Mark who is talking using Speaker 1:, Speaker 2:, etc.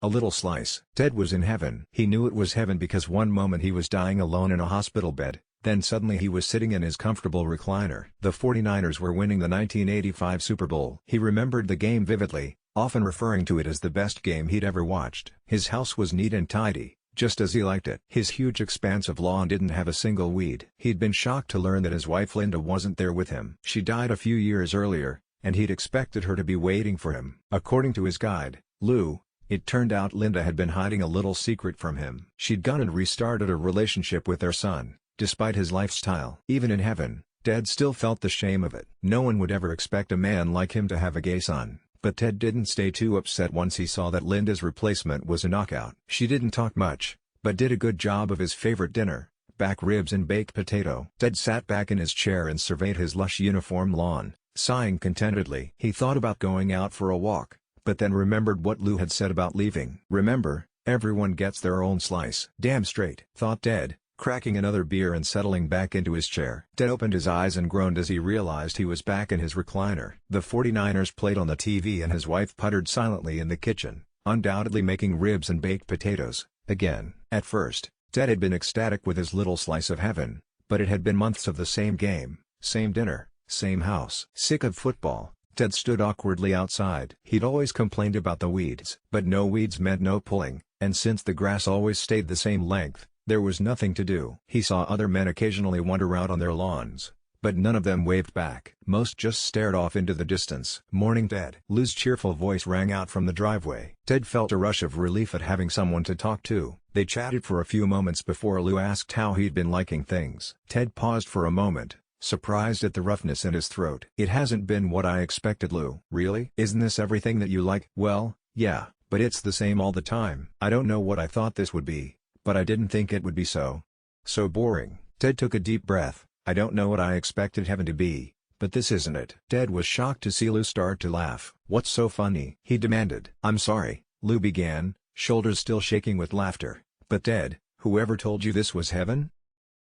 Speaker 1: A little slice. Ted was in heaven. He knew it was heaven because one moment he was dying alone in a hospital bed, then suddenly he was sitting in his comfortable recliner. The 49ers were winning the 1985 Super Bowl. He remembered the game vividly, often referring to it as the best game he'd ever watched. His house was neat and tidy, just as he liked it. His huge expanse of lawn didn't have a single weed. He'd been shocked to learn that his wife Linda wasn't there with him. She died a few years earlier, and he'd expected her to be waiting for him. According to his guide, Lou, it turned out Linda had been hiding a little secret from him. She'd gone and restarted a relationship with their son, despite his lifestyle. Even in heaven, Ted still felt the shame of it. No one would ever expect a man like him to have a gay son. But Ted didn't stay too upset once he saw that Linda's replacement was a knockout. She didn't talk much, but did a good job of his favorite dinner, back ribs and baked potato. Ted sat back in his chair and surveyed his lush uniform lawn, sighing contentedly. He thought about going out for a walk, but then remembered what Lou had said about leaving. Remember, everyone gets their own slice. Damn straight, thought Ted, cracking another beer and settling back into his chair. Ted opened his eyes and groaned as he realized he was back in his recliner. The 49ers played on the TV and his wife puttered silently in the kitchen, undoubtedly making ribs and baked potatoes, again. At first, Ted had been ecstatic with his little slice of heaven, but it had been months of the same game, same dinner, same house. Sick of football, Ted stood awkwardly outside. He'd always complained about the weeds, but no weeds meant no pulling, and since the grass always stayed the same length, there was nothing to do. He saw other men occasionally wander out on their lawns, but none of them waved back. Most just stared off into the distance. "Morning, Ted." Lou's cheerful voice rang out from the driveway. Ted felt a rush of relief at having someone to talk to. They chatted for a few moments before Lou asked how he'd been liking things. Ted paused for a moment, surprised at the roughness in his throat. "It hasn't been what I expected, Lou." "Really? Isn't this everything that you like?" "Well, yeah, but it's the same all the time. I don't know what I thought this would be, but I didn't think it would be so boring." Ted took a deep breath. "I don't know what I expected heaven to be, but this isn't it." Ted was shocked to see Lou start to laugh. "What's so funny?" he demanded. "I'm sorry," Lou began, shoulders still shaking with laughter. "But Ted, whoever told you this was heaven?